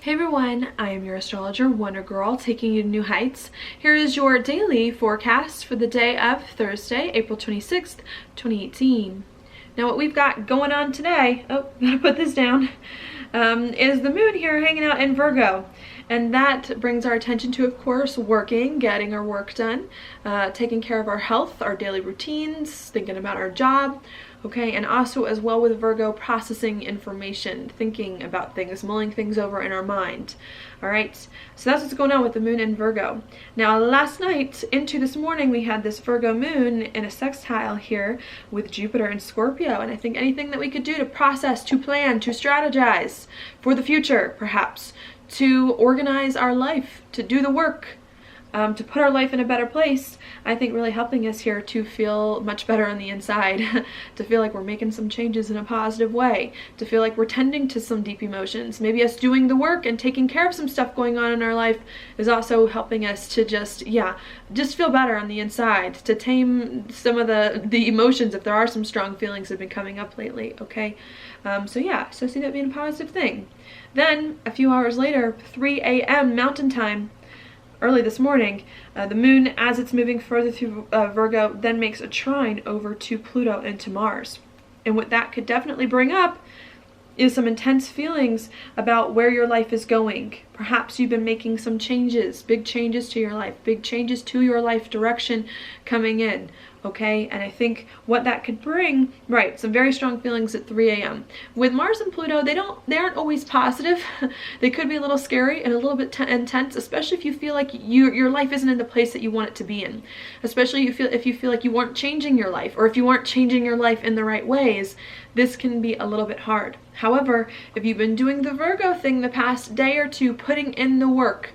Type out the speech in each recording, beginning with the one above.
Hey everyone, I am your astrologer, Wonder Girl, taking you to new heights. Here is your daily forecast for the day of Thursday, April 26th, 2018. Now what we've got going on today, gotta put this down, is the moon here hanging out in Virgo. And that brings our attention to, of course, working, getting our work done, taking care of our health, our daily routines, thinking about our job, okay? And also as well with Virgo, processing information, thinking about things, mulling things over in our mind, all right? So that's what's going on with the moon in Virgo. Now, last night into this morning, we had this Virgo moon in a sextile here with Jupiter and Scorpio. And I think anything that we could do to process, to plan, to strategize for the future, perhaps, to organize our life, to do the work, to put our life in a better place, I think really helping us here to feel much better on the inside, to feel like we're making some changes in a positive way, to feel like we're tending to some deep emotions. Maybe us doing the work and taking care of some stuff going on in our life is also helping us to just feel better on the inside, to tame some of the emotions if there are some strong feelings that have been coming up lately, okay? So see that being a positive thing. Then, a few hours later, 3 a.m. Mountain Time, early this morning, the moon, as it's moving further through Virgo, then makes a trine over to Pluto and to Mars. And what that could definitely bring up is some intense feelings about where your life is going. Perhaps you've been making some changes, big changes to your life, big changes to your life direction coming in, okay? And I think what that could bring, right, some very strong feelings at 3 a.m. With Mars and Pluto, they aren't always positive. They could be a little scary and a little bit intense, especially if you feel like your life isn't in the place that you want it to be in. Especially if you feel like you weren't changing your life, or if you weren't changing your life in the right ways, this can be a little bit hard. However, if you've been doing the Virgo thing the past day or two, putting in the work,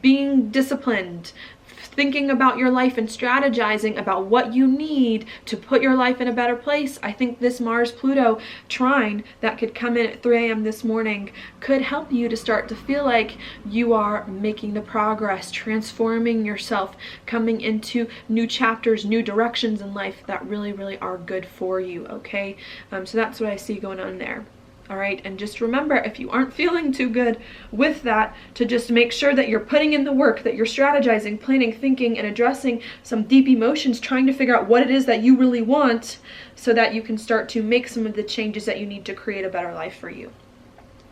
being disciplined, thinking about your life and strategizing about what you need to put your life in a better place, I think this Mars-Pluto trine that could come in at 3 a.m. this morning could help you to start to feel like you are making the progress, transforming yourself, coming into new chapters, new directions in life that really, really are good for you, okay? So that's what I see going on there. All right, and just remember, if you aren't feeling too good with that, to just make sure that you're putting in the work, that you're strategizing, planning, thinking, and addressing some deep emotions, trying to figure out what it is that you really want so that you can start to make some of the changes that you need to create a better life for you.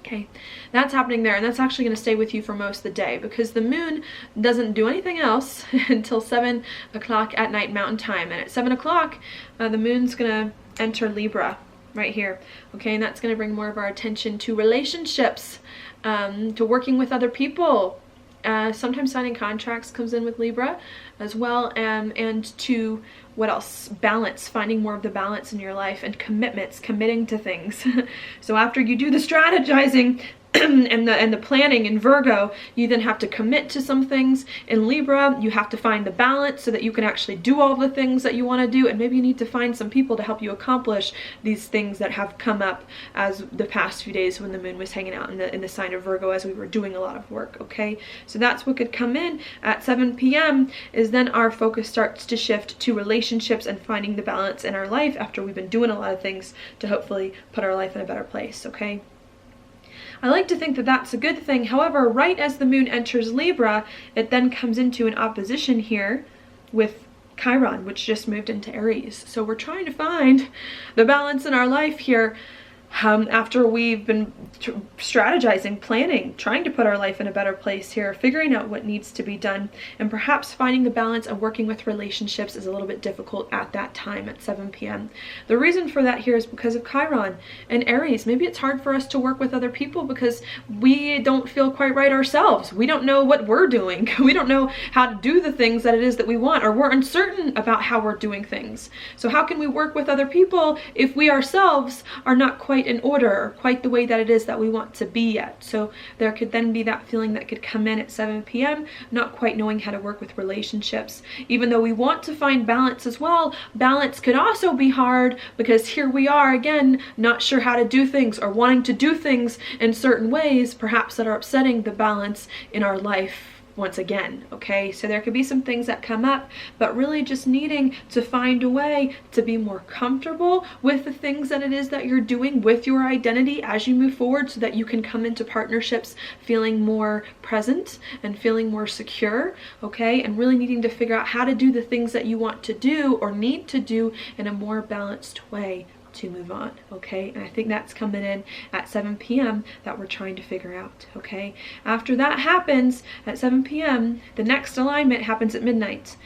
Okay, that's happening there, and that's actually going to stay with you for most of the day because the moon doesn't do anything else until 7 o'clock at night Mountain Time, and at 7 o'clock, the moon's going to enter Libra right here, okay? And that's going to bring more of our attention to relationships, to working with other people. Sometimes signing contracts comes in with Libra as well, and to what else? Balance, finding more of the balance in your life, and commitments, committing to things. So after you do the strategizing and the planning in Virgo, you then have to commit to some things. In Libra, you have to find the balance so that you can actually do all the things that you want to do, and maybe you need to find some people to help you accomplish these things that have come up as the past few days when the moon was hanging out in the sign of Virgo as we were doing a lot of work, okay? So that's what could come in at 7 p.m. is then our focus starts to shift to relationships and finding the balance in our life after we've been doing a lot of things to hopefully put our life in a better place, okay? I like to think that that's a good thing. However, right as the moon enters Libra, it then comes into an opposition here with Chiron, which just moved into Aries. So we're trying to find the balance in our life here after we've been strategizing, planning, trying to put our life in a better place here, figuring out what needs to be done, and perhaps finding the balance of working with relationships is a little bit difficult at that time at 7 p.m. The reason for that here is because of Chiron and Aries. Maybe it's hard for us to work with other people because we don't feel quite right ourselves. We don't know what we're doing. We don't know how to do the things that it is that we want, or we're uncertain about how we're doing things. So how can we work with other people if we ourselves are not quite in order or quite the way that it is that we want to be yet? So there could then be that feeling that could come in at 7 p.m. not quite knowing how to work with relationships. Even though we want to find balance as well, balance could also be hard because here we are again not sure how to do things, or wanting to do things in certain ways perhaps that are upsetting the balance in our life once again, okay? So there could be some things that come up, but really just needing to find a way to be more comfortable with the things that it is that you're doing with your identity as you move forward, so that you can come into partnerships feeling more present and feeling more secure, okay? And really needing to figure out how to do the things that you want to do or need to do in a more balanced way to move on, okay? And I think that's coming in at 7 p.m. that we're trying to figure out, okay? After that happens at 7 p.m., the next alignment happens at midnight.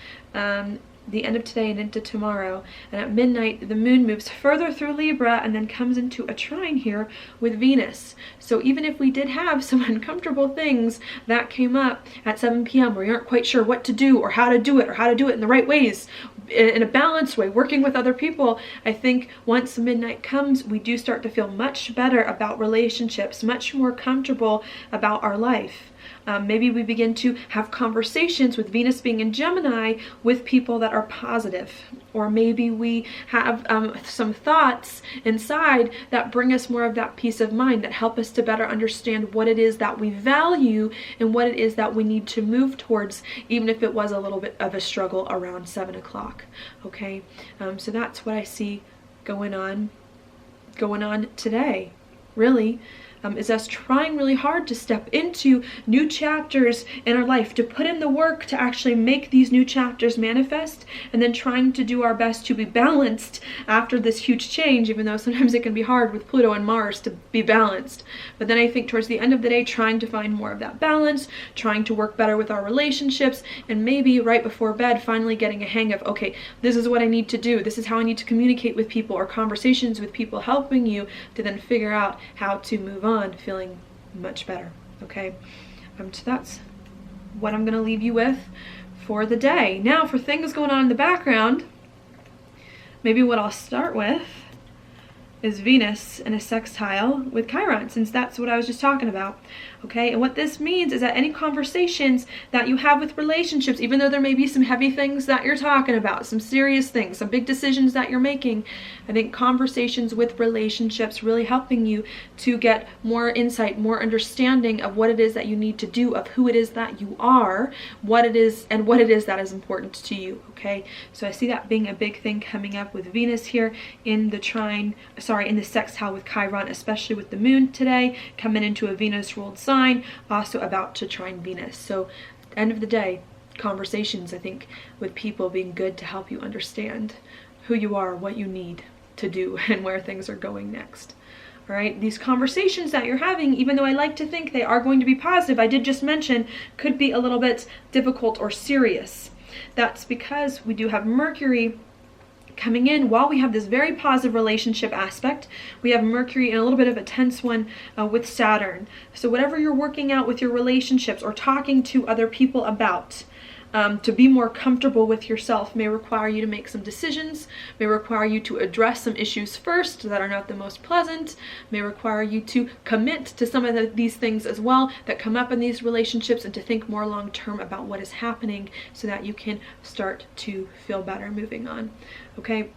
The end of today and into tomorrow. And at midnight, the moon moves further through Libra and then comes into a trine here with Venus. So even if we did have some uncomfortable things that came up at 7 p.m. where you aren't quite sure what to do or how to do it in the right ways, in a balanced way, working with other people, I think once midnight comes, we do start to feel much better about relationships, much more comfortable about our life. Maybe we begin to have conversations with Venus being in Gemini with people that are positive. Or maybe we have some thoughts inside that bring us more of that peace of mind, that help us to better understand what it is that we value and what it is that we need to move towards, even if it was a little bit of a struggle around 7 o'clock. Okay, so that's what I see going on today, really. Is us trying really hard to step into new chapters in our life, to put in the work to actually make these new chapters manifest, and then trying to do our best to be balanced after this huge change, even though sometimes it can be hard with Pluto and Mars to be balanced. But then I think towards the end of the day, trying to find more of that balance, trying to work better with our relationships, and maybe right before bed, finally getting a hang of, okay, this is what I need to do. This is how I need to communicate with people, or conversations with people, helping you to then figure out how to move on, feeling much better, okay? So that's what I'm going to leave you with for the day. Now, for things going on in the background, maybe what I'll start with is Venus in a sextile with Chiron, since that's what I was just talking about, okay? And what this means is that any conversations that you have with relationships, even though there may be some heavy things that you're talking about, some serious things, some big decisions that you're making, I think conversations with relationships really helping you to get more insight, more understanding of what it is that you need to do, of who it is that you are, what it is, and what it is that is important to you, okay? So I see that being a big thing coming up with Venus here in the in the sextile with Chiron, especially with the moon today, coming into a Venus-ruled sign, also about to trine Venus. So end of the day, conversations, I think, with people being good to help you understand who you are, what you need to do, and where things are going next. All right, these conversations that you're having, even though I like to think they are going to be positive, I did just mention, could be a little bit difficult or serious. That's because we do have Mercury coming in while we have this very positive relationship aspect. We have Mercury in a little bit of a tense one with Saturn. So whatever you're working out with your relationships or talking to other people about, to be more comfortable with yourself, may require you to make some decisions, may require you to address some issues first that are not the most pleasant, may require you to commit to some of these things as well that come up in these relationships, and to think more long term about what is happening so that you can start to feel better moving on. Okay,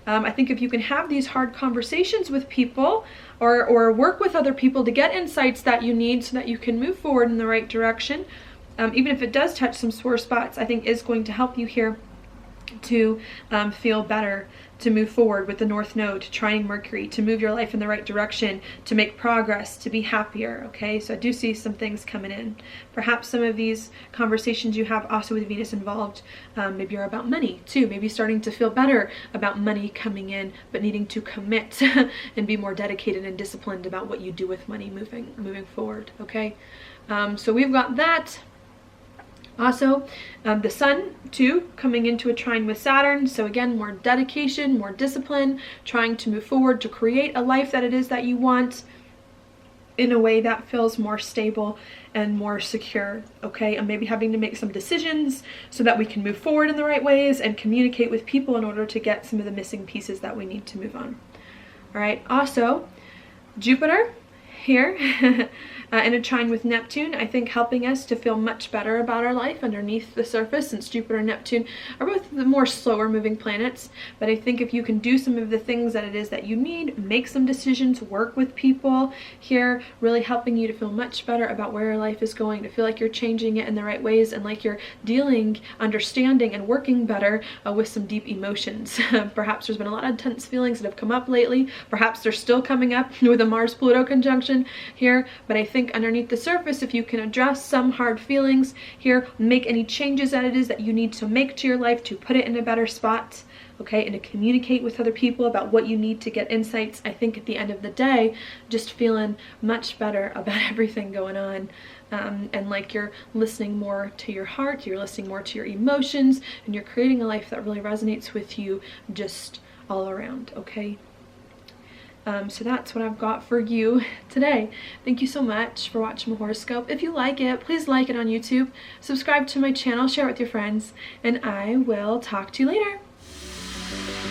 I think if you can have these hard conversations with people, or work with other people to get insights that you need so that you can move forward in the right direction, even if it does touch some sore spots, I think is going to help you here to feel better, to move forward with the North Node, trining Mercury, to move your life in the right direction, to make progress, to be happier, okay? So I do see some things coming in. Perhaps some of these conversations you have also with Venus involved, maybe are about money too, maybe starting to feel better about money coming in, but needing to commit and be more dedicated and disciplined about what you do with money moving forward, okay? So we've got that. Also, the Sun, too, coming into a trine with Saturn. So again, more dedication, more discipline, trying to move forward to create a life that it is that you want in a way that feels more stable and more secure, okay? And maybe having to make some decisions so that we can move forward in the right ways and communicate with people in order to get some of the missing pieces that we need to move on. All right, also, Jupiter here in a trine with Neptune, I think helping us to feel much better about our life underneath the surface, since Jupiter and Neptune are both the more slower moving planets. But I think if you can do some of the things that it is that you need, make some decisions, work with people here, really helping you to feel much better about where your life is going, to feel like you're changing it in the right ways and like you're dealing, understanding, and working better with some deep emotions. Perhaps there's been a lot of intense feelings that have come up lately. Perhaps they're still coming up with a Mars-Pluto conjunction here, but I think underneath the surface, if you can address some hard feelings here, make any changes that it is that you need to make to your life to put it in a better spot, okay, and to communicate with other people about what you need to get insights, I think at the end of the day, just feeling much better about everything going on. And like you're listening more to your heart, you're listening more to your emotions, and you're creating a life that really resonates with you just all around, okay? So that's what I've got for you today. Thank you so much for watching my horoscope. If you like it, please like it on YouTube, subscribe to my channel, share it with your friends, and I will talk to you later.